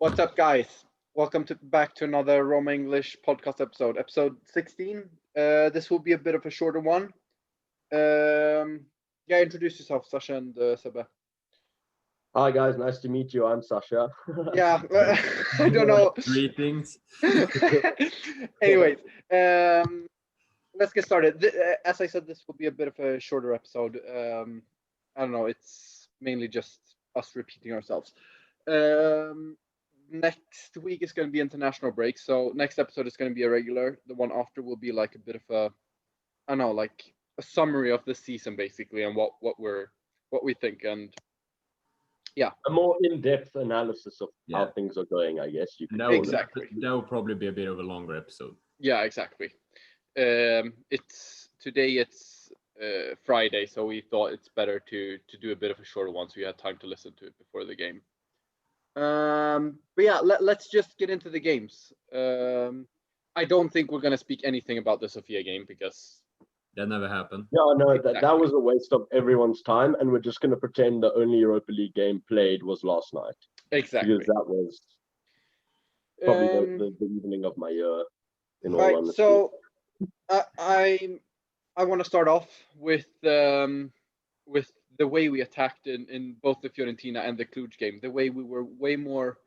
What's up, guys? Welcome back to another Roma English podcast episode 16. This will be a bit of a shorter one. Introduce yourself, Sasha and Seba. Hi guys, nice to meet you. I'm Sasha. Yeah, I don't know. Greetings. Anyways, let's get started. As I said, this will be a bit of a shorter episode. I don't know. It's mainly just us repeating ourselves. Next week is going to be international break, so next episode is going to be a regular. The one after will be like a bit of like a summary of the season basically, and what we think, and yeah, a more in-depth analysis of how things are going, I guess you could. Exactly. That will probably be a bit of a longer episode. Yeah, exactly. It's Friday, so we thought it's better to do a bit of a shorter one, so you had time to listen to it before the game. But yeah, let's just get into the games. I don't think we're gonna speak anything about the Sofia game because that never happened. Yeah, no, that was a waste of everyone's time, and we're just going to pretend the only Europa League game played was last night. Exactly. Because that was probably the evening of my year. In all honesty. So I want to start off with the way we attacked in both the Fiorentina and the Cluj game. The way we were way more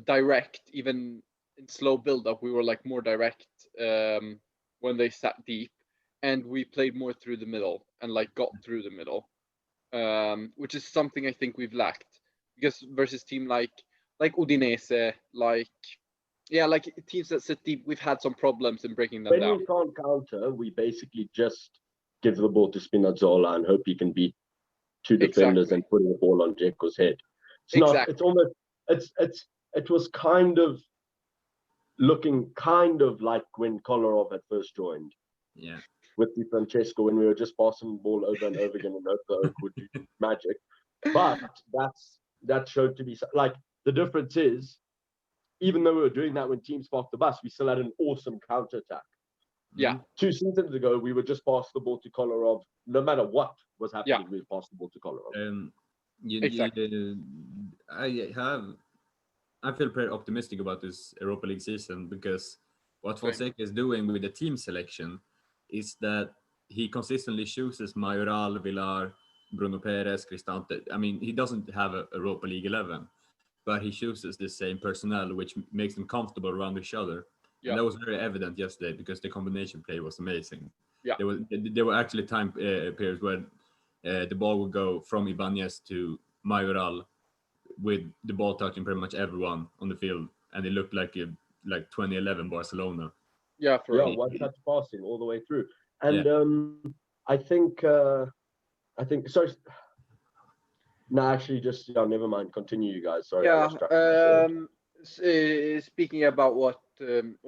direct, even in slow build-up. We were like more direct when they sat deep, and we played more through the middle and like got through the middle, which is something I think we've lacked, because versus team like Udinese, like teams that sit deep, we've had some problems in breaking them down. When we can't counter, we basically just give the ball to Spinazzola and hope he can beat two defenders and put the ball on Dzeko's head. It was kind of looking like when Kolarov had first joined. Yeah. With Di Francesco, when we were just passing the ball over and over again and hope the Oak would do magic. But that showed to be like, the difference is, even though we were doing that when teams parked the bus, we still had an awesome counter-attack. Yeah. 2 seasons ago, we would just pass the ball to Kolarov. No matter what was happening, we would pass the ball to Kolarov. Exactly. I feel pretty optimistic about this Europa League season, because what Fonseca is doing with the team selection is that he consistently chooses Mayoral, Villar, Bruno Perez, Cristante. I mean, he doesn't have a Europa League 11, but he chooses the same personnel, which makes them comfortable around each other. Yeah. And that was very evident yesterday, because the combination play was amazing. Yeah. There were actually time periods where the ball would go from Ibanez to Mayoral with the ball touching pretty much everyone on the field, and it looked like 2011 Barcelona. Yeah, one touch passing all the way through. And I think sorry. No, actually, never mind. Continue, you guys. Sorry. Yeah. Speaking about what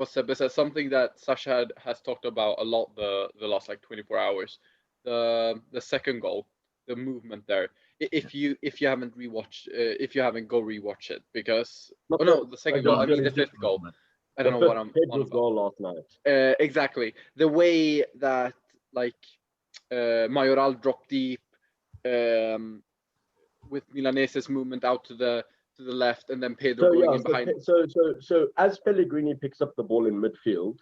Seba said, something that Sasha has talked about a lot the last 24 hours, the second goal, the movement there. If you haven't rewatched, go rewatch it, because the second goal. I mean the fifth goal. I don't know what I'm on goal last night. Exactly. The way that Mayoral dropped deep, with Milanese's movement out to the left, and then Pedro going in behind. So as Pellegrini picks up the ball in midfield,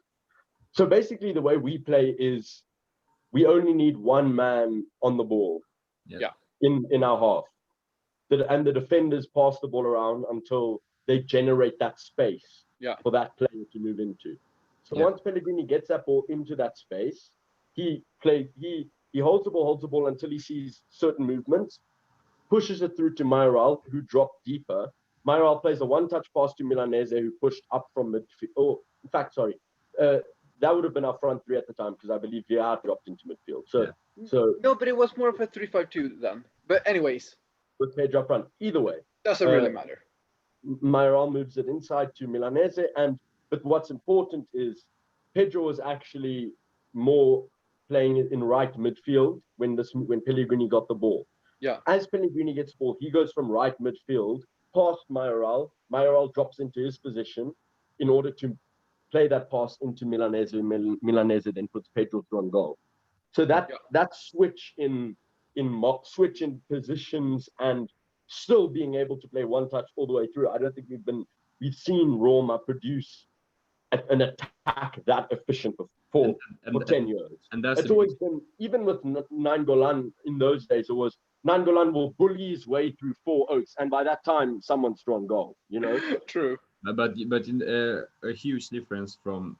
so basically the way we play is we only need one man on the ball. Yeah. In our half. And the defenders pass the ball around until they generate that space for that player to move into. So once Pellegrini gets that ball into that space, he holds the ball until he sees certain movements, pushes it through to Mayoral, who dropped deeper. Mayoral plays a one-touch pass to Milanese, who pushed up from midfield. Oh, in fact, sorry. That would have been our front three at the time, because I believe Villar dropped into midfield. So no, but it was more of a 3-5-2 then. But anyways, with Pedro up front, either way, doesn't really matter. Mayoral moves it inside to Milanese, but what's important is Pedro was actually more playing it in right midfield when Pellegrini got the ball. Yeah. As Pellegrini gets the ball, he goes from right midfield past Mayoral. Mayoral drops into his position in order to play that pass into Milanese. Milanese then puts Pedro through on goal. So that switch in positions and still being able to play one touch all the way through. I don't think we've seen Roma produce an attack that efficient for 10 years. And it's always been, even with Nainggolan in those days, it was Nainggolan will bully his way through 4 oaks, and by that time, someone's drawn goal, you know? True. But a huge difference from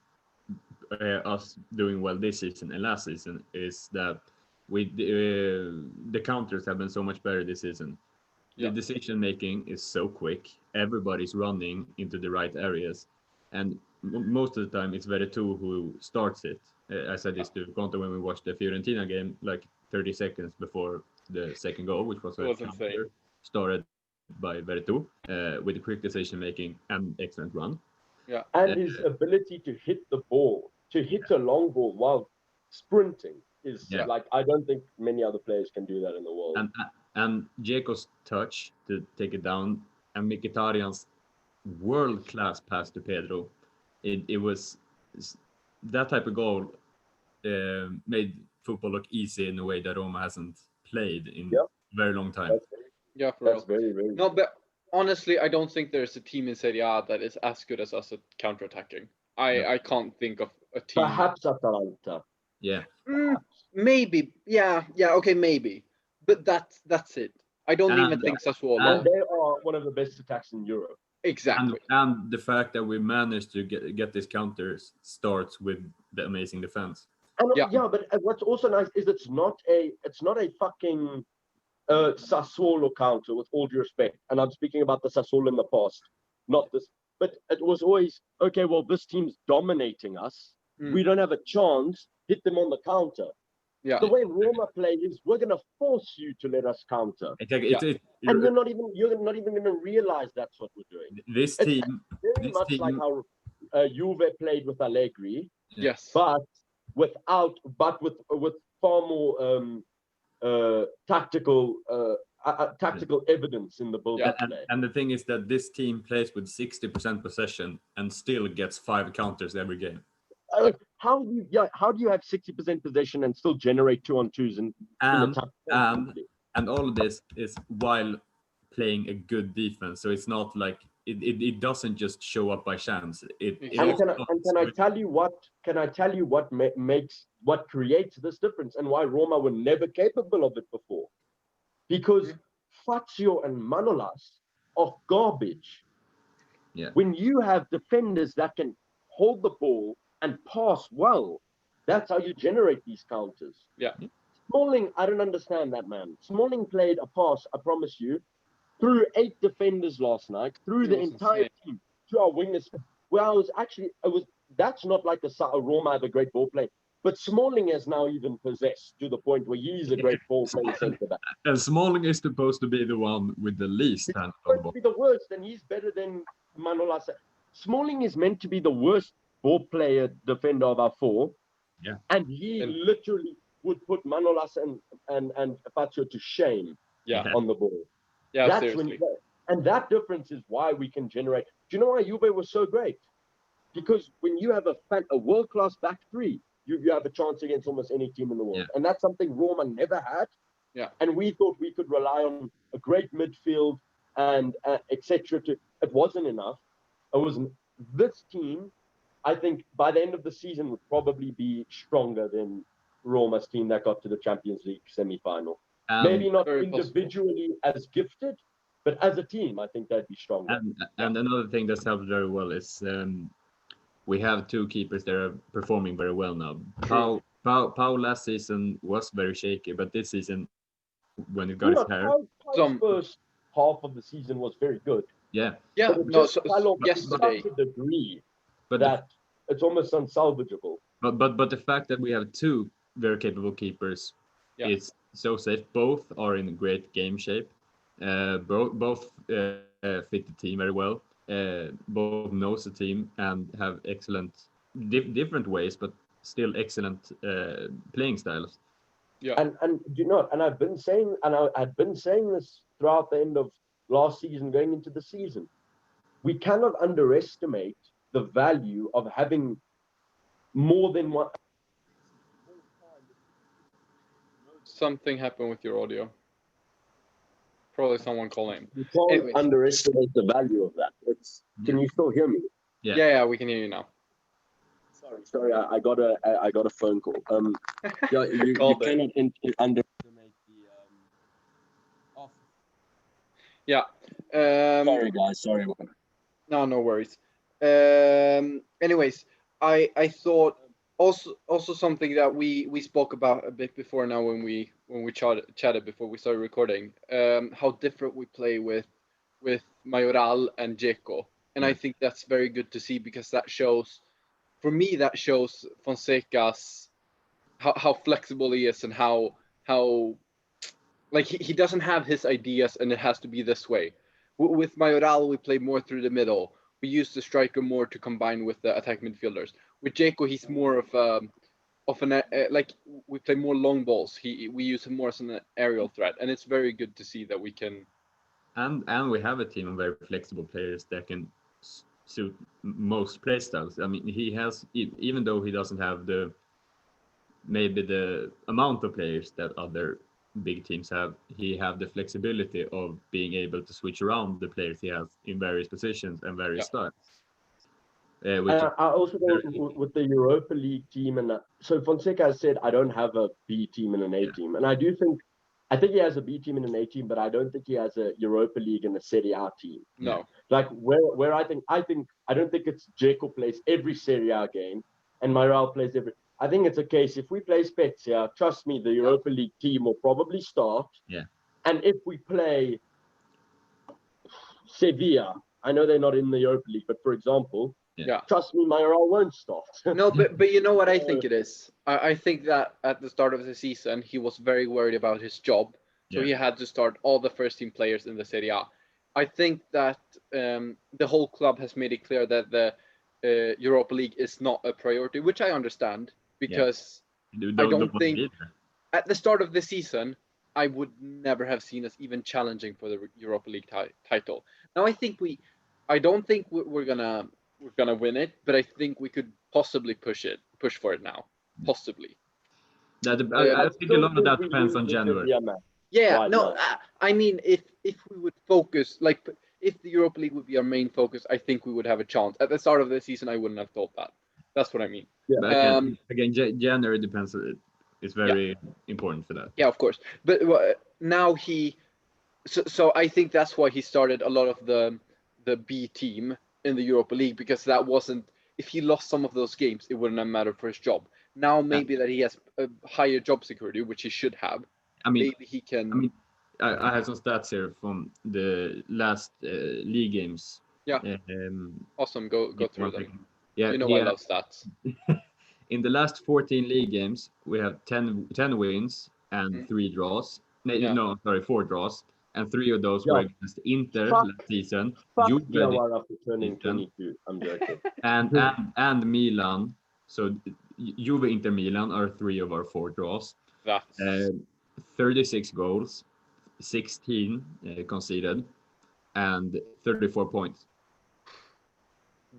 us doing well this season and last season is that the counters have been so much better this season. The decision making is so quick. Everybody's running into the right areas, and most of the time it's Veretout who starts it. I said this to Conte when we watched the Fiorentina game, like 30 seconds before the second goal, which was a counter started by Veretout with a quick decision making and excellent run. Yeah, and his ability to hit the ball, to hit a long ball while sprinting is like, I don't think many other players can do that in the world. And Dzeko's touch to take it down, and Mkhitaryan's world-class pass to Pedro, it was that type of goal made football look easy in a way that Roma hasn't played in a very long time. That's very, very no, but honestly, I don't think there's a team in Serie A that is as good as us at counterattacking. I can't think of a team. Perhaps Atalanta. Yeah. Maybe. Yeah. Okay, maybe. But that's it. I don't even think Sassuolo. And they are one of the best attacks in Europe. Exactly. And the fact that we managed to get these counters starts with the amazing defense. And, but what's also nice is it's not a fucking Sassuolo counter, with all due respect. And I'm speaking about the Sassuolo in the past, not this. But it was always, okay, well, this team's dominating us. We don't have a chance. Hit them on the counter. Yeah. The way Roma play is, we're going to force you to let us counter. Exactly. And you're not even going to realize that's what we're doing. This team, like how Juve played with Allegri. Yes. But with far more tactical evidence in the build-up play. And the thing is that this team plays with 60% possession and still gets 5 counters every game. How do you have 60% possession and still generate 2-on-2s and all of this is while playing a good defense, so it's not like it doesn't just show up by chance. Can I tell you what creates this difference and why Roma were never capable of it before? Because Fazio and Manolas are garbage. Yeah. When you have defenders that can hold the ball and pass well, that's how you generate these counters. Yeah. Smalling, I don't understand that, man. Smalling played a pass, I promise you, through 8 defenders last night, through the entire team, to our wingers. Well, that's not like a Roma have a great ball play. But Smalling has now even possessed to the point where he's a great ball playing centre back. And Smalling is supposed to be the one with the least hand on the ball. Be the worst, and he's better than Manolas. Smalling is meant to be the worst ball player defender of our 4. Yeah. And he literally would put Manolas and Fazio to shame on the ball. Yeah, that's seriously. And that difference is why we can generate. Do you know why Juve was so great? Because when you have a world-class back 3, you have a chance against almost any team in the world. Yeah. And that's something Roma never had. Yeah. And we thought we could rely on a great midfield and etc. It wasn't enough. This team, I think, by the end of the season would probably be stronger than Roma's team that got to the Champions League semi-final. Maybe not individually as gifted, but as a team, I think they'd be stronger. And another thing that's helped very well is we have 2 keepers that are performing very well now. Pau last season was very shaky, but this season, when it got his hair, Pau's first half of the season was very good. Yeah. Yeah. Yesterday, to a degree that it's almost unsalvageable. But the fact that we have 2 very capable keepers is so safe. Both are in great game shape. Both fit the team very well. Both knows the team and have excellent different ways, but still excellent playing styles. Yeah. And you know, and I've been saying this throughout the end of last season, going into the season. We cannot underestimate the value of having more than one. Something happened with your audio. probably someone calling him. You can't Anyways. underestimate the value of that. Can you still hear me? Yeah, we can hear you now. Sorry, I got a phone call. Yeah, you cannot underestimate the off. Yeah. Sorry, guys. Sorry. No worries. Anyways, I thought also something that we spoke about a bit before now when we chatted before we started recording. How different we play with Mayoral and Dzeko, and I think that's very good to see because that shows Fonseca's how flexible he is and how like he doesn't have his ideas and it has to be this way. With Mayoral, we play more through the middle. We use the striker more to combine with the attack midfielders. With Dzeko, he's more of an like we play more long balls. We use him more as an aerial threat, and it's very good to see that we can. And we have a team of very flexible players that can suit most play styles. I mean, he has, even though he doesn't have the amount of players that other big teams have, he have the flexibility of being able to switch around the players he has in various positions and various styles. I also think with the Europa League team, and so Fonseca has said, I don't have a B team and an A team, and I think he has a B team and an A team, but I don't think he has a Europa League and a Serie A team. No, like where I don't think it's Dzeko plays every Serie A game and Mayoral plays every. I think it's a case if we play Spezia, trust me, the Europa League team will probably start. Yeah. And if we play Sevilla, I know they're not in the Europa League, but for example, trust me, Mayoral won't start. No, but you know what I think it is? I think that at the start of the season, he was very worried about his job. So he had to start all the first team players in the Serie A. I think that the whole club has made it clear that the Europa League is not a priority, which I understand because I don't think at the start of the season, I would never have seen us even challenging for the Europa League title. Now I don't think we're gonna win it, but I think we could possibly push for it now, possibly. I think a lot of that depends on January. Yeah, no, I mean, if we would focus, like, if the Europa League would be our main focus, I think we would have a chance. At the start of the season, I wouldn't have thought that. That's what I mean. Yeah. Again, January depends. It's very important for that. Yeah, of course. But now so I think that's why he started a lot of the B team in the Europa League, because that wasn't, if he lost some of those games, it wouldn't have mattered for his job. Now maybe that he has a higher job security, which he should have. Maybe he can. I mean, I have some stats here from the last league games. Yeah. Awesome. Go through them. Yeah, I love stats. In the last 14 league games, we have 10 wins and 3 draws. 4 draws, and 3 of those were against Inter last season. Turning 22. I'm joking. and Milan. So Juve, Inter, Milan are 3 of our 4 draws. That's 36 goals, 16 conceded, and 34 points.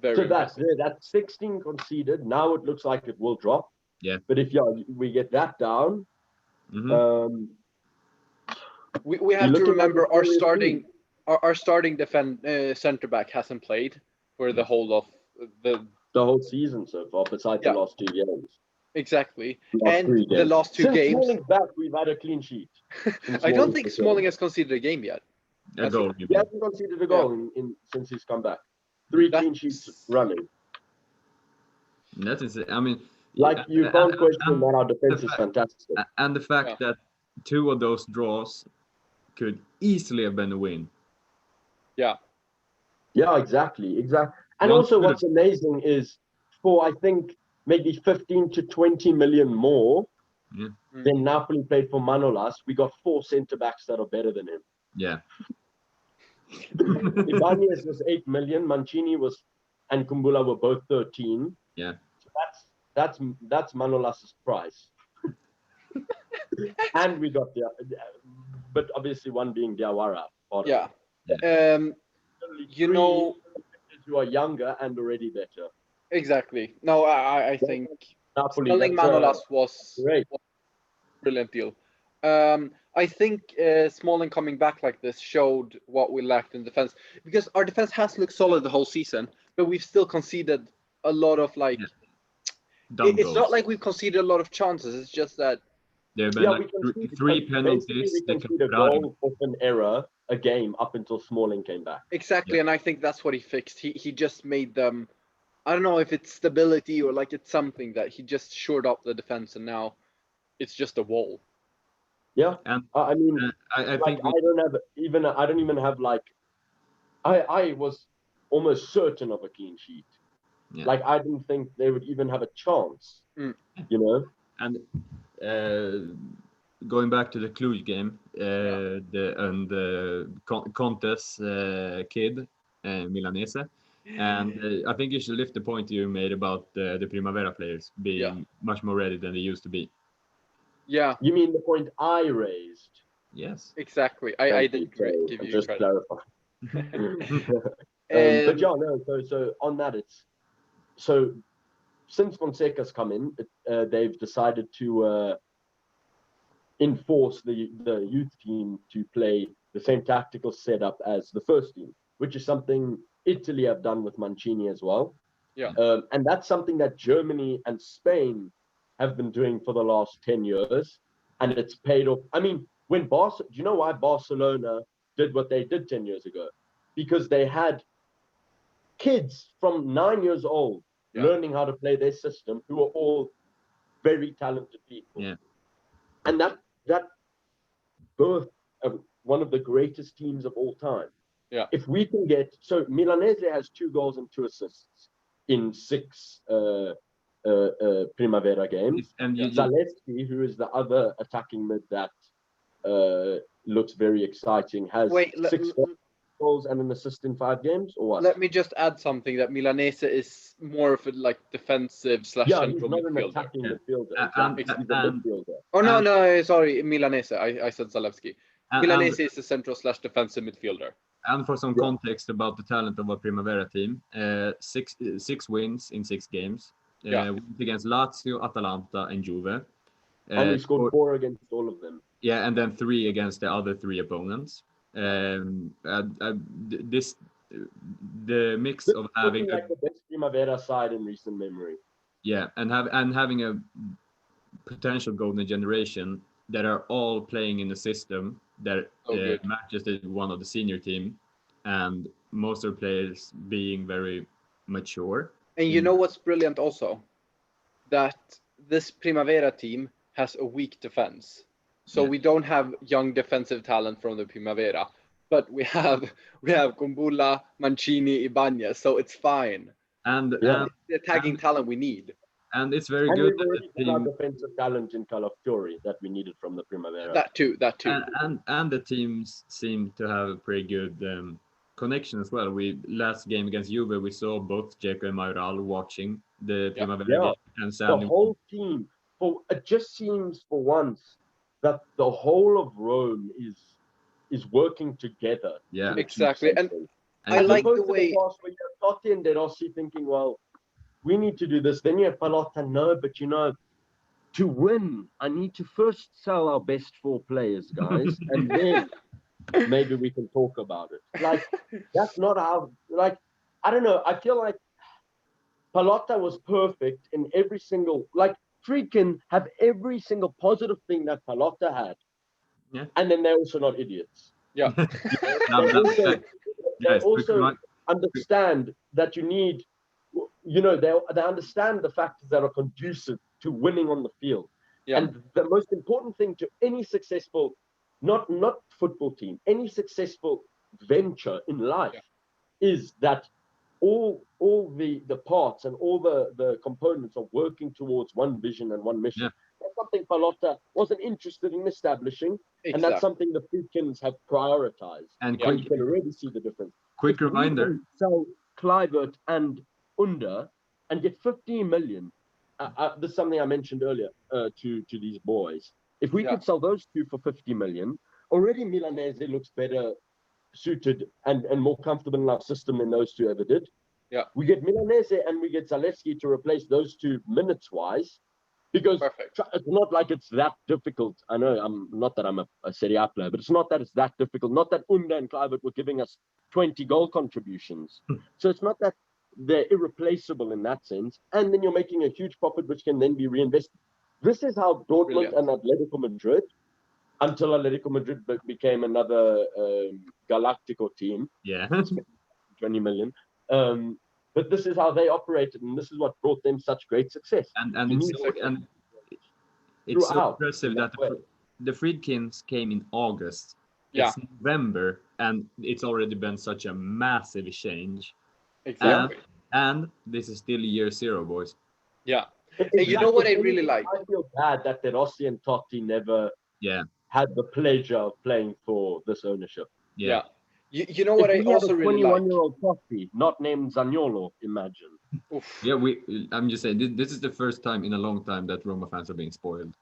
So that's 16 conceded. Now it looks like it will drop. Yeah. But if we get that down, we have to remember our starting center back hasn't played for the whole of the whole season so far, besides the last 2 games. Exactly. The last 2 games. Since Smalling's back, we've had a clean sheet. I don't think Smalling has conceded a game yet. A goal. He hasn't conceded a goal since he's come back. 3 clean sheets running. That is, I mean, you can't question that our defense is fantastic. And the fact that 2 of those draws could easily have been a win. Yeah, exactly. And also what's amazing is for, I think, maybe 15 to 20 million more than Napoli paid for Manolas, we got 4 centre-backs that are better than him. Yeah. Ibanez was 8 million, Mancini and Kumbula were both 13. Yeah. So that's Manolas' price. And we got but obviously one being Diawara. Yeah. You are younger and already better. Exactly. No, I think selling Manolas was a brilliant deal. I think Smalling coming back like this showed what we lacked in defense, because our defense has looked solid the whole season, but we've still conceded a lot of like. Yeah. It's not like we've conceded a lot of chances. It's just that. There have been like three penalties. We conceded a goal of an error a game up until Smalling came back. Exactly, and I think that's what he fixed. He just made them. I don't know if it's stability or like it's something that he just shored up the defense, and now it's just a wall. Yeah, and I mean, I like, think I don't even have like. I was almost certain of a clean sheet. Yeah. Like, I didn't think they would even have a chance. You know. And going back to the Cluj game, the Conte's kid, Milanese. And I think you should lift the point you made about the Primavera players being much more ready than they used to be. Yeah. You mean the point I raised? Yes. Exactly. I didn't give you just credit. Clarify. But yeah, no. So on that, so since Fonseca's come in, they've decided to enforce the youth team to play the same tactical setup as the first team, which is something Italy have done with Mancini as well. Yeah. And that's something that Germany and Spain have been doing for the last 10 years, and it's paid off. I mean, do you know why Barcelona did what they did 10 years ago? Because they had kids from 9 years old learning how to play their system, who are all very talented people. Yeah. And that birthed one of the greatest teams of all time. Yeah. If we can get, so Milanese has 2 goals and 2 assists in 6 Primavera games. And Zalewski, who is the other attacking mid that looks very exciting, has 6 goals and an assist in 5 games, or what? Let me just add something, that Milanese is more of a like defensive / central midfielder. Attacking midfielder. He's a midfielder. Oh no, sorry, Milanese. I said Zalewski. Milanese is a central / defensive midfielder. And for some context about the talent of our Primavera team, 6 wins in 6 games. Against Lazio, Atalanta, and Juve. And we scored 4 against all of them. Yeah, and then 3 against the other 3 opponents. The mix of having like the best Primavera side in recent memory. Yeah, and having a potential golden generation that are all playing in a system that matches the one of the senior team, and most of the players being very mature. And you know what's brilliant also? That this Primavera team has a weak defense. So we don't have young defensive talent from the Primavera, but we have Kumbula, Mancini, Ibanez, so it's fine. And the attacking talent we need. And it's very good that the team defensive talent in Calaffiori that we needed from the Primavera. That too. And the teams seem to have a pretty good connection as well. Last game against Juve, we saw both Dzeko and Mayoral watching the Primavera game, and the whole team. It just seems for once that the whole of Rome is working together. Yeah, exactly. And I like the way where you have Totti and De Rossi thinking, well, we need to do this. Then you have Pallotta, no, but to win, I need to first sell our best 4 players, guys, and then maybe we can talk about it. Like, that's not how, like, I don't know. I feel like Pallotta was perfect in every single, like, Friedkin have every single positive thing that Pallotta had. Yeah. And then they're also not idiots. Yeah. They also understand that you need, they understand the factors that are conducive to winning on the field. Yeah. And the most important thing to any successful, not football team, any successful venture in life is that all the parts and all the components are working towards one vision and one mission. That's something Pallotta wasn't interested in establishing, and that's something the Friedkins have prioritized. And you can already see the difference. Quick reminder: sell Kluivert and Under and get 15 million. This is something I mentioned earlier to these boys. If we could sell those 2 for 50 million, already Milanese looks better suited and more comfortable in our system than those 2 ever did. Yeah. We get Milanese and we get Zalewski to replace those 2 minutes-wise. Because it's not like it's that difficult. I know I'm not that I'm a Serie A player, but it's not that it's that difficult. Not that Unda and Kluivert were giving us 20 goal contributions. So it's not that they're irreplaceable in that sense. And then you're making a huge profit, which can then be reinvested. This is how Dortmund and Atletico Madrid, until Atletico Madrid became another Galactico team. Yeah. 20 million. But this is how they operated, and this is what brought them such great success. And it's so impressive that the Friedkins came in August. It's November, and it's already been such a massive change. Exactly. And this is still year 0, boys. Yeah. And you know what I really like? I feel bad that De Rossi and Totti never had the pleasure of playing for this ownership. Yeah. You know what I also really like? 21-year-old Totti, not named Zaniolo, imagine. Oof. Yeah, I'm just saying, this is the first time in a long time that Roma fans are being spoiled.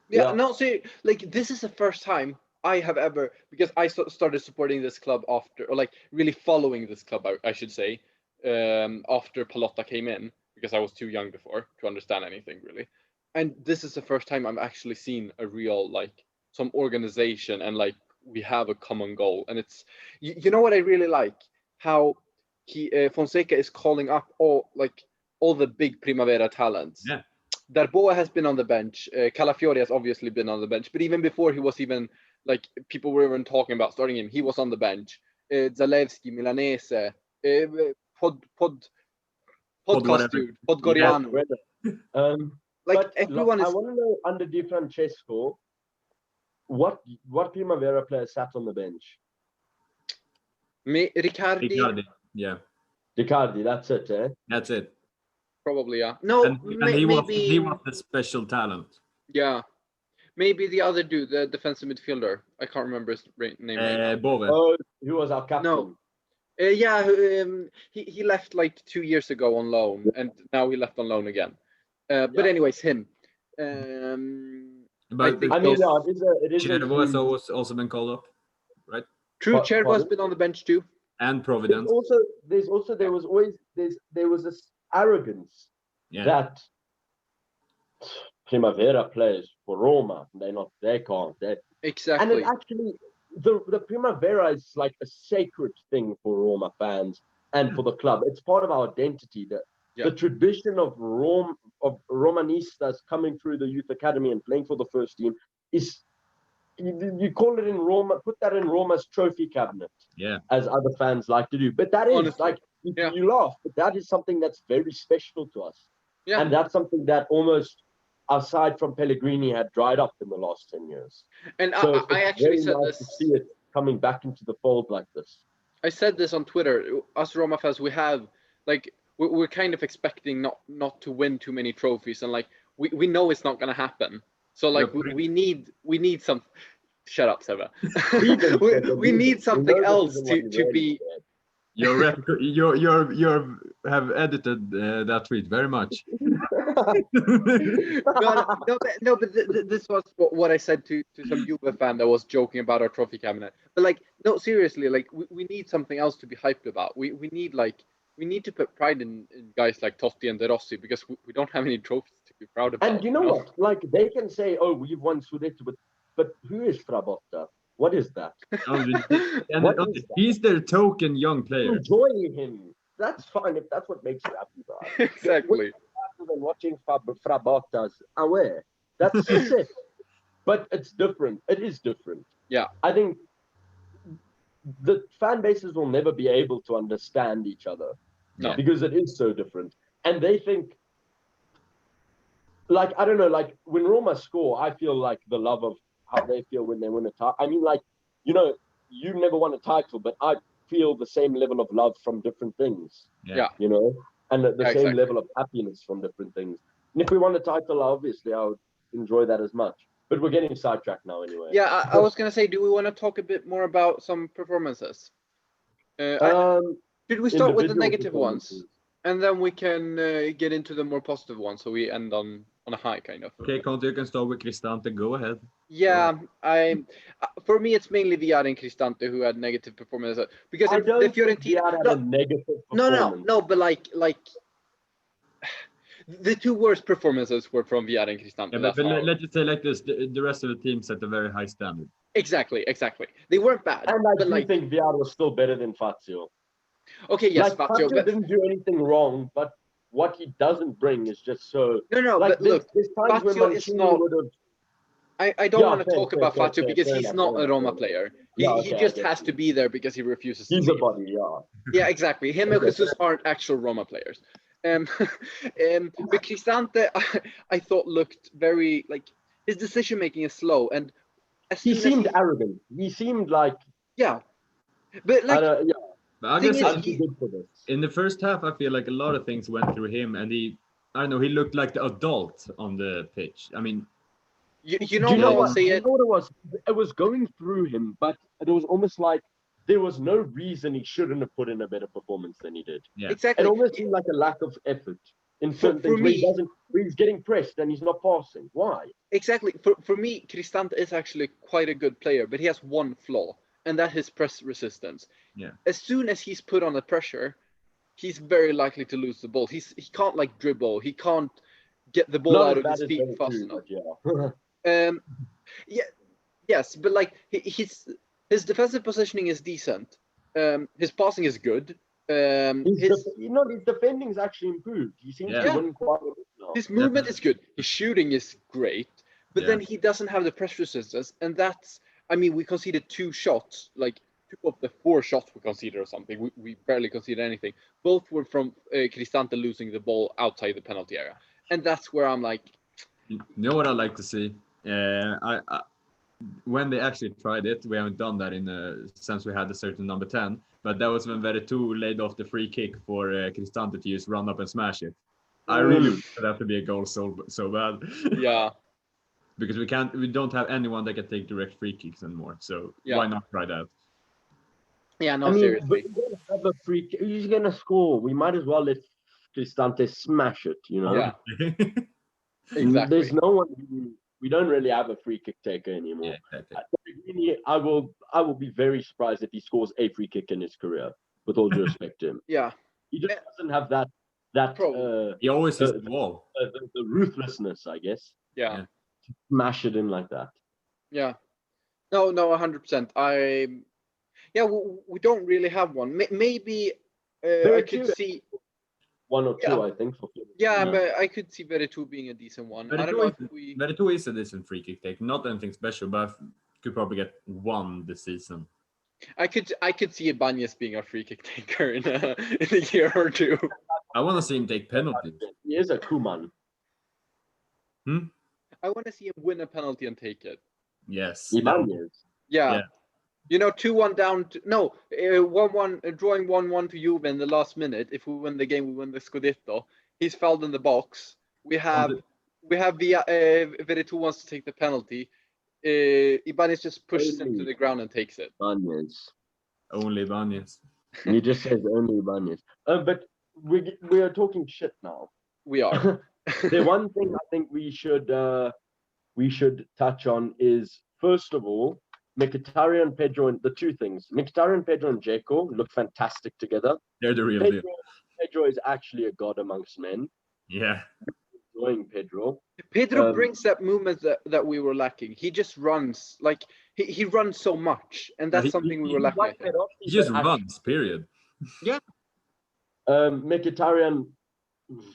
Yeah. No, see, like, this is the first time I have ever, because I started supporting this club after, or like really following this club, I should say, after Palotta came in, because I was too young before to understand anything really. And this is the first time I've actually seen a real, like, some organization, and like we have a common goal. And it's, you know what I really like? How Fonseca is calling up all the big Primavera talents. Yeah. Darboa has been on the bench. Calafiori has obviously been on the bench, but even before he was even, like, people were even talking about starting him, he was on the bench. Zalewski, Milanese, podcast dude, Podgoriano. Like, but everyone is. I want to know, under Di Francesco, what Primavera players sat on the bench? Riccardi. Yeah. Riccardi, that's it, eh? That's it. Probably, yeah. No, and he was the special talent. Yeah. Maybe the other dude, the defensive midfielder. I can't remember his name right now. Bove. Oh, he was our captain. No. He left like 2 years ago on loan, and now he left on loan again. But anyways, him. But it is. Chervo has also been called up, right? True, Chervo has been on the bench too. And Providence. There was this arrogance that Primavera plays for Roma. They can't. Exactly. And it actually, the Primavera is like a sacred thing for Roma fans and for the club. It's part of our identity. The tradition of Romanistas coming through the youth academy and playing for the first team is, you call it in Roma, put that in Roma's trophy cabinet, as other fans like to do. But that is, honestly, like, you laugh, but that is something that's very special to us. Yeah. And that's something that almost, aside from Pellegrini, had dried up in the last 10 years. And so I actually said nice to see it coming back into the fold like this. I said this on Twitter. Us Roma fans, we have, like, we're kind of expecting not to win too many trophies, and like we know it's not going to happen. So like we need some. Shut up, Seba. we need something else to be. You have edited that tweet very much. but this was what I said to some Juve fan that was joking about our trophy cabinet. But like, no, seriously, like we need something else to be hyped about. We need to put pride in guys like Totti and De Rossi, because we don't have any trophies to be proud about. And you know what? Like, they can say, "Oh, we've won Scudetto," but who is Frabotta? What is that? He's their token young player. Enjoy him. That's fine if that's what makes you happy. Right? Exactly. Rather than watching Frabotta's away, that's just it. But it's different. It is different. Yeah. I think the fan bases will never be able to understand each other, because it is so different. And they think, like, I don't know, like when Roma score, I feel like the love of how they feel when they win a title. I mean, like, you know, you never won a title, but I feel the same level of love from different things. Yeah. You know, and the same level of happiness from different things. And if we won a title, obviously, I would enjoy that as much. But we're getting sidetracked now anyway. Yeah, I was going to say, do we want to talk a bit more about some performances? Should we start with the negative ones? And then we can get into the more positive ones, so we end on a high, kind of. Okay, Conte, you can start with Cristante. Go ahead. Yeah, for me, it's mainly Villar and Cristante who had negative performances. Because the Fiorentina had a negative performance. No, but like The two worst performances were from Villar and Cristante. Yeah, but let's just say like this: the rest of the team set a very high standard. Exactly. They weren't bad. And I do think Villar was still better than Fazio. Okay, yes, like, Fazio didn't do anything wrong, but what he doesn't bring is just so. No, like, but look, Fazio is not. I don't want to talk about Fazio because he's not a Roma player. He just has to be there because he refuses to leave. He's a body, yeah. Yeah, exactly. Him and Jesus aren't actual Roma players. But Cristante, I thought looked very like his decision making is slow, and he seemed arrogant. He seemed like but like But I guess in the first half, I feel like a lot of things went through him, and he looked like the adult on the pitch. I mean, you know how I say it. You know what it was? It was going through him, but it was almost like there was no reason he shouldn't have put in a better performance than he did. Yeah. Exactly. It almost seemed like a lack of effort in certain things where he's getting pressed and he's not passing. Why? Exactly. For me, Cristante is actually quite a good player, but he has one flaw, and that is press resistance. Yeah. As soon as he's put under pressure, he's very likely to lose the ball. He can't like dribble. He can't get the ball out of his feet fast enough. Yes, but like his defensive positioning is decent. His passing is good. His defending is actually improved. He seems to win quite a bit now. His movement is good. His shooting is great, but then he doesn't have the press resistance, and that's. I mean, we conceded 2 shots, like 2 of the 4 shots we conceded or something. We barely conceded anything. Both were from Cristante losing the ball outside the penalty area, and that's where I'm like. You know what I like to see? When they actually tried it, we haven't done that since we had a certain number 10. But that was when Veretout laid off the free kick for Cristante to just run up and smash it. I really wanted that to be a goal so bad. Yeah. Because we don't have anyone that can take direct free kicks anymore. So why not try that? Yeah, no, seriously. But you're gonna have a free kick. He's gonna score. We might as well let Cristante smash it. You know. Yeah. Exactly. There's no one. We don't really have a free kick taker anymore. Yeah, exactly. I will be very surprised if he scores a free kick in his career. With all due respect to him. Yeah. He just doesn't have that. He always hits the wall. The ruthlessness, I guess. Yeah. Smash it in like that. Yeah. No, 100%. We don't really have one. Maybe I could see 1 or 2, I think. But I could see Veretout being a decent one. I don't know if Veretout is a decent free kick take. Not anything special, but could probably get 1 this season. I could see Ibanez being a free kick taker in a year or 2. I want to see him take penalties. He is a Koeman. I want to see him win a penalty and take it. Yes. Ibanez. Yeah. You know, 2-1 down. 1-1, drawing 1-1 to Juve in the last minute. If we win the game, we win the Scudetto. He's fouled in the box. We have Veretout wants to take the penalty. Ibanez just pushes him to the ground and takes it. Ibanez. Only Ibanez. He just says only Ibanez. But we are talking shit now. We are. The one thing I think we should touch on is, first of all, Mkhitaryan and Pedro, and the 2 things. Mkhitaryan, Pedro, and Dzeko look fantastic together. They're the real deal. Pedro is actually a god amongst men. Yeah. Enjoying Pedro. Pedro brings that movement that we were lacking. He just runs. Like, he runs so much, and that's something we were lacking. He just runs, period. Yeah. Mkhitaryan,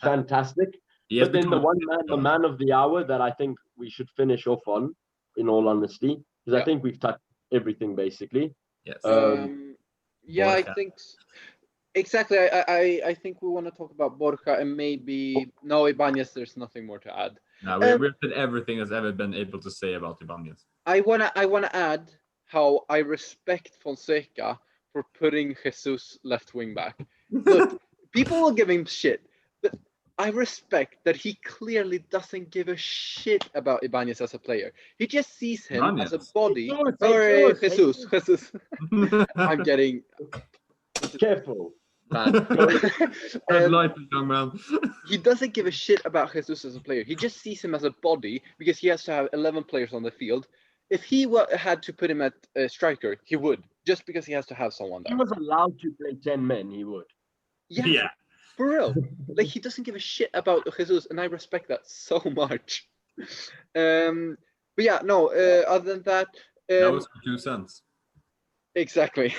fantastic. But then the man of the hour that I think we should finish off on, in all honesty, because I think we've touched everything basically. Yes. I think exactly. I think we want to talk about Borja and maybe Ibanez. There's nothing more to add. No, we've said everything that's ever been able to say about Ibanez. I wanna add how I respect Fonseca for putting Jesus left wing back. Look, people will give him shit, but I respect that he clearly doesn't give a shit about Ibanez as a player. He just sees him as a body. Sorry, Jesus. I'm getting careful. Life, young man. He doesn't give a shit about Jesus as a player. He just sees him as a body because he has to have 11 players on the field. If he had to put him at a striker, he would, just because he has to have someone there. He was allowed to play 10 men, he would. Yeah. For real. Like, he doesn't give a shit about Jesus, and I respect that so much. But yeah, no, other than that... that was for 2 cents. Exactly.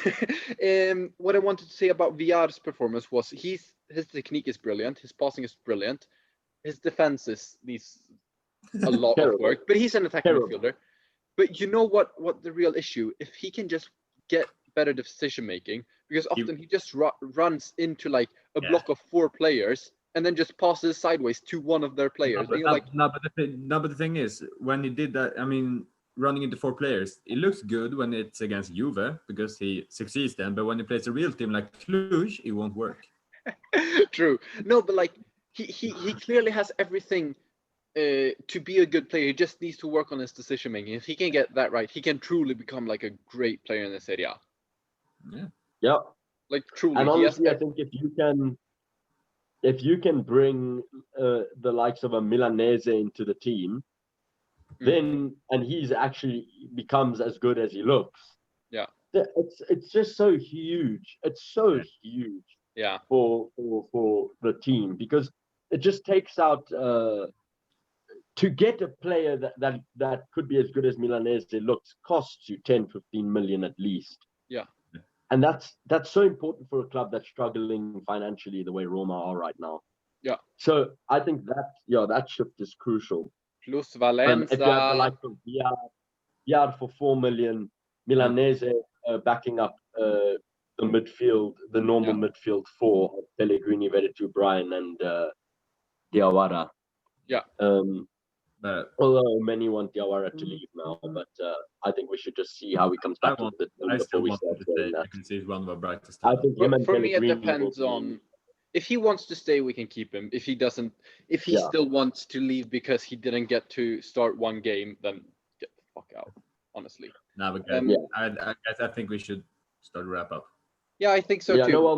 What I wanted to say about Villar's performance was his technique is brilliant, his passing is brilliant, his defense needs a lot of work, but he's an attacking midfielder. But you know what the real issue? If he can just get better decision making, because often he just runs into like a block of 4 players and then just passes sideways to one of their players. But the thing is, when he did that, I mean, running into 4 players, it looks good when it's against Juve because he succeeds then. But when he plays a real team like Cluj, it won't work. True. No, but like he clearly has everything to be a good player. He just needs to work on his decision making. If he can get that right, he can truly become like a great player in this area. Yeah. Like truly. And honestly, I think if you can bring the likes of a Milanese into the team, then and he's actually becomes as good as he looks. Yeah. It's just so huge. It's so huge. Yeah. For the team, because it just takes out to get a player that could be as good as Milanese looks costs you 10-15 million at least. Yeah. And that's so important for a club that's struggling financially the way Roma are right now. Yeah. So I think that shift is crucial. Plus Valencia. If you have the likes of Villar for 4 million, Milanese backing up the midfield, the normal midfield 4 of Pellegrini, Veretout, Bryan, and Diawara. Yeah. Although many want Diawara to leave now, but I think we should just see how he comes back to the team before we start saying that. I can see he's one of our brightest. I think for me, it depends on if he wants to stay, we can keep him. If he doesn't, if he still wants to leave because he didn't get to start one game, then get the fuck out. Honestly. No, but I think we should start wrap up. Yeah, I think so too. No, well,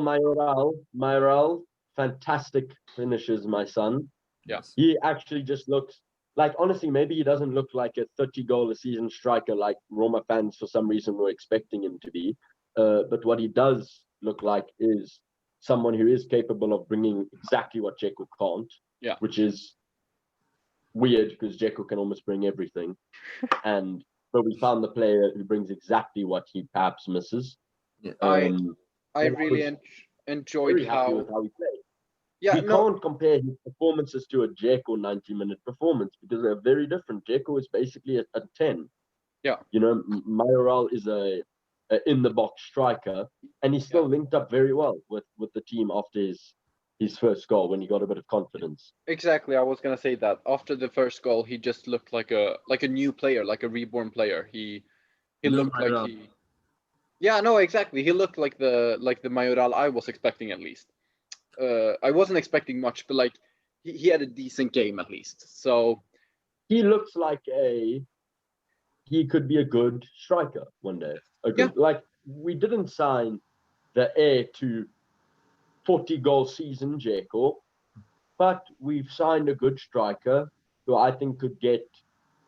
Mayoral, fantastic finishes, my son. Yes. He actually just looks like, honestly, maybe he doesn't look like a 30-goal-a-season striker like Roma fans for some reason were expecting him to be. But what he does look like is someone who is capable of bringing exactly what Dzeko can't. Yeah. Which is weird because Dzeko can almost bring everything. But we found the player who brings exactly what he perhaps misses. Yeah. I really enjoyed how he played. Yeah, we can't compare his performances to a Dzeko 90-minute performance because they're very different. Dzeko is basically a 10. Yeah. You know, Mayoral is a in-the-box striker, and he still linked up very well with the team after his first goal when he got a bit of confidence. Exactly, I was gonna say that after the first goal, he just looked like a new player, like a reborn player. He looked like he. Yeah, no, exactly. He looked like the Mayoral I was expecting at least. I wasn't expecting much, but like he had a decent game at least. So he looks like he could be a good striker one day. Like we didn't sign the heir to 40-goal season Dzeko, but we've signed a good striker who I think could get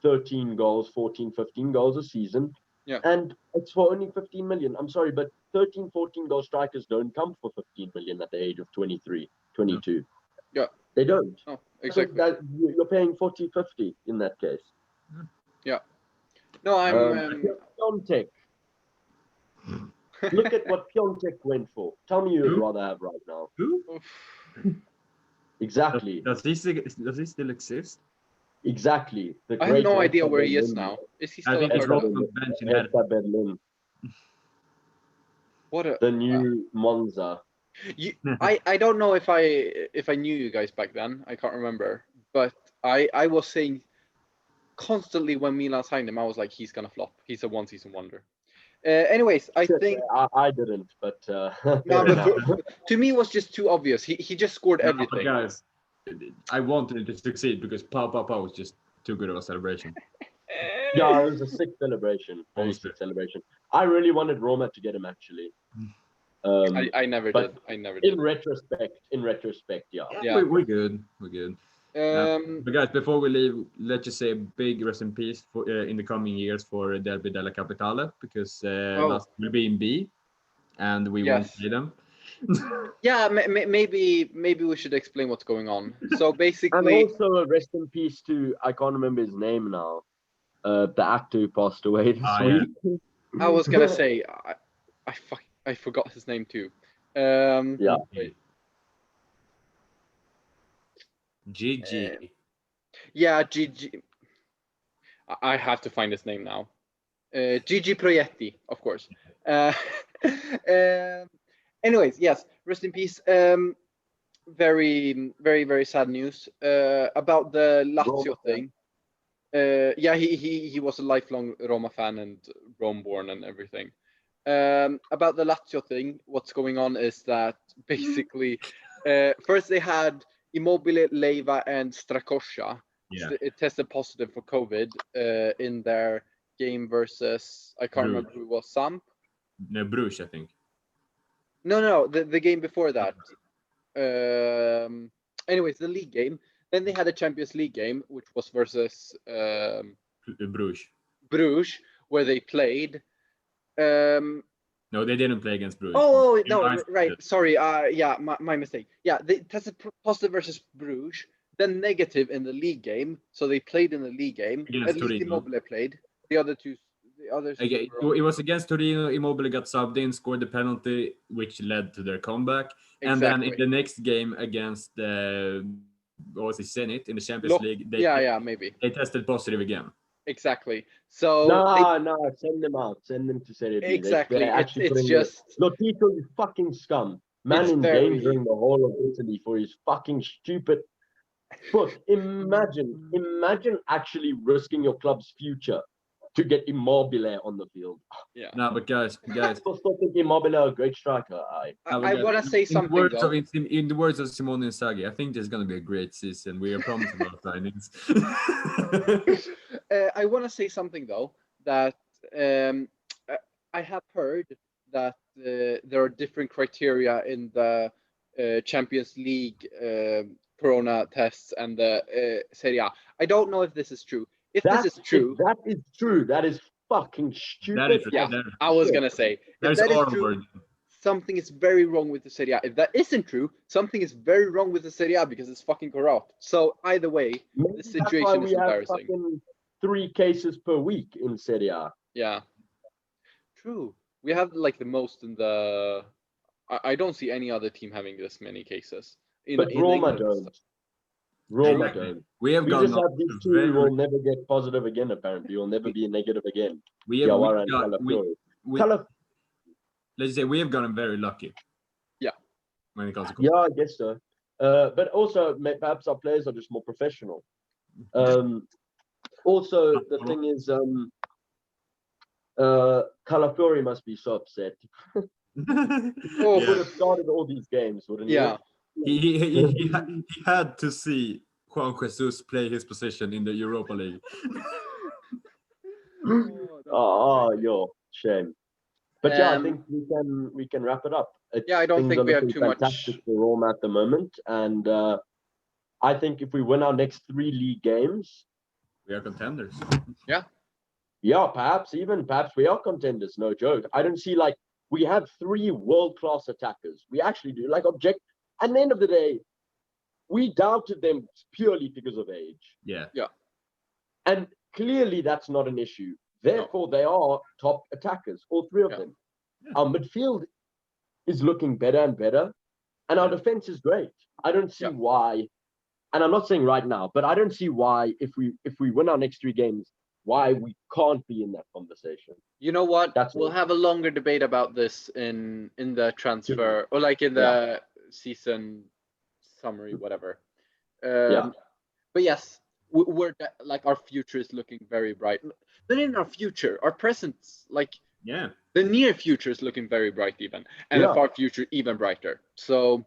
13 goals, 14, 15 goals a season. Yeah. And it's for only 15 million. I'm sorry, but 13, 14 goal strikers don't come for 15 million at the age of 23, 22. Yeah. They don't. Oh, exactly. So you're paying 40, 50 in that case. Yeah. No, I'm... Piontek. Look at what Piontek went for. Tell me you'd rather have right now. Who? Exactly. Does he still exist? Exactly. I have no idea where he is now. Is he still I think he's on the bench in Hertha Berlin. The new Monza. I don't know if I knew you guys back then. I can't remember. But I was saying constantly when Milan signed him, I was like, he's gonna flop. He's a one-season wonder. Anyways, I think I didn't, but no, but to me it was just too obvious. He just scored everything. Guys, I wanted it to succeed because Pau was just too good of a celebration. Yeah, it was a sick celebration. Very sick celebration. I really wanted Roma to get him actually. I never did. I never did. In retrospect, yeah. We're good. We're good. But guys, before we leave, let's just say a big rest in peace for in the coming years for Derby della Capitale because last will be in B, and we won't play them. Yeah, maybe we should explain what's going on. So And basically, also rest in peace to, I can't remember his name now, the actor who passed away this week. I was gonna say I forgot his name too. Yeah. GG. Yeah, GG. I have to find his name now. Gigi Proietti, of course. Anyways, yes, rest in peace. Very, very, very sad news about the Lazio thing. Yeah, he was a lifelong Roma fan and Rome-born and everything. About the Lazio thing, what's going on is that basically, first they had Immobile, Leiva, and Strakosha. Yeah. It tested positive for COVID in their game versus, I can't remember who it was, Samp? No, Bruges, I think. No, the game before that. Anyways, the league game. Then they had a Champions League game, which was versus Bruges, where they played. No, they didn't play against Bruges. Oh no, right. Sorry. Yeah, my mistake. Yeah, they tested positive versus Bruges, then negative in the league game. So they played in the league game. Against At least Torino. Immobile played. The others. Okay, it was against Torino. Immobile got subbed in, scored the penalty, which led to their comeback. Exactly. And then in the next game against what was it, Zenit in the Champions League? Maybe they tested positive again. Exactly. So no, send them out. Send them to Serie B. Exactly. It's just Lotito, you fucking scum. Man endangering the whole of Italy for his fucking stupid. But imagine actually risking your club's future to get Immobile on the field. Yeah. No, but guys. I still think Immobile a great striker. I want to say something though. In the words of Simone Inzaghi, I think there's going to be a great season. We are promising our signings. I want to say something though, that I have heard that there are different criteria in the Champions League Corona tests and the Serie A. I don't know if this is true. If this is true, that is fucking stupid. I was gonna say if that is true, something is very wrong with the Serie A. If that isn't true, something is very wrong with the Serie A because it's fucking corrupt. So either way, the situation is embarrassing. Have fucking 3 cases per week in Serie A. Yeah, true. We have like the most in the. I don't see any other team having this many cases. But Roma don't. Roma don't. We just have these two who will never get positive again, apparently. Will never be negative again. Let's say we have gotten very lucky. Yeah. When it comes to yeah, I guess so. But also, perhaps our players are just more professional. Also, the thing is, Calafiori must be so upset. Would have started all these games, wouldn't he? He had to see Juan Jesus play his position in the Europa League. Shame. But I think we can wrap it up. I don't think we have too much. Fantastic for Roma at the moment, and I think if we win our next 3 league games, we are contenders. Yeah, perhaps we are contenders. No joke. I don't see we have 3 world-class attackers. We actually do. At the end of the day, we doubted them purely because of age. Yeah. And clearly that's not an issue. Therefore, they are top attackers, all 3 of them. Our midfield is looking better and better, and our defense is great. I don't see why, and I'm not saying right now, but I don't see why if we win our next 3 games, why we can't be in that conversation. You know what? We'll have a longer debate about this in the transfer or in the season summary, whatever. But yes, we're our future is looking very bright. Not in our future, our present, the near future is looking very bright even, and the far future even brighter. So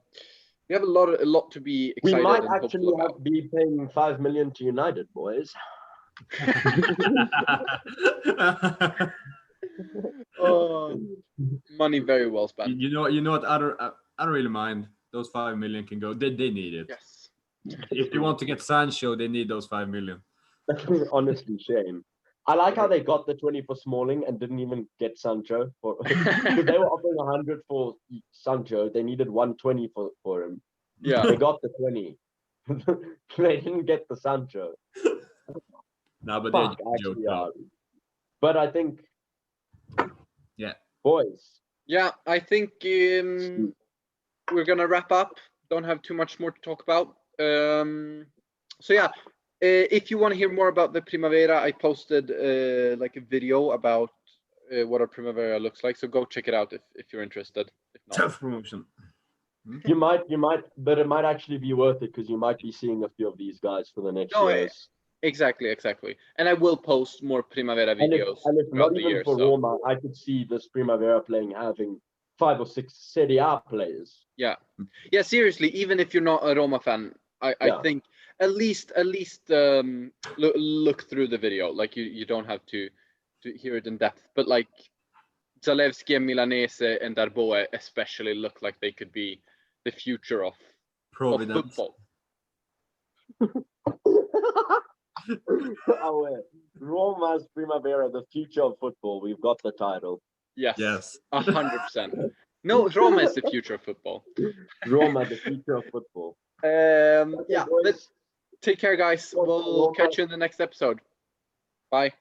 we have a lot to be excited. We might actually be paying 5 million to United, boys. Money very well spent. You know what? I don't really mind. Those 5 million can go. They need it. Yes. If they want to get Sancho, they need those 5 million. Honestly, shame. I like how they got the 20 for Smalling and didn't even get Sancho because they were offering 100 for Sancho. They needed 120 for him. Yeah. They got the 20. They didn't get the Sancho. No, but Fuck, actually, but I think, boys. Yeah, I think we're gonna wrap up. Don't have too much more to talk about. So yeah, if you want to hear more about the Primavera, I posted like a video about what our Primavera looks like. So go check it out if you're interested. If not. Tough promotion. You might, but it might actually be worth it because you might be seeing a few of these guys for the next years. Exactly. And I will post more Primavera videos. And if not even for Roma, I could see this Primavera having 5 or 6 Serie A players. Yeah. Seriously, even if you're not a Roma fan, I think at least look through the video. Like you don't have to hear it in depth, but like Zalewski and Milanese and Darboe especially look like they could be the future of football. Roma's Primavera, the future of football. We've got the title. Yes. 100%. No, Roma is the future of football. Roma, the future of football. Take care, guys. We'll catch you in the next episode. Bye.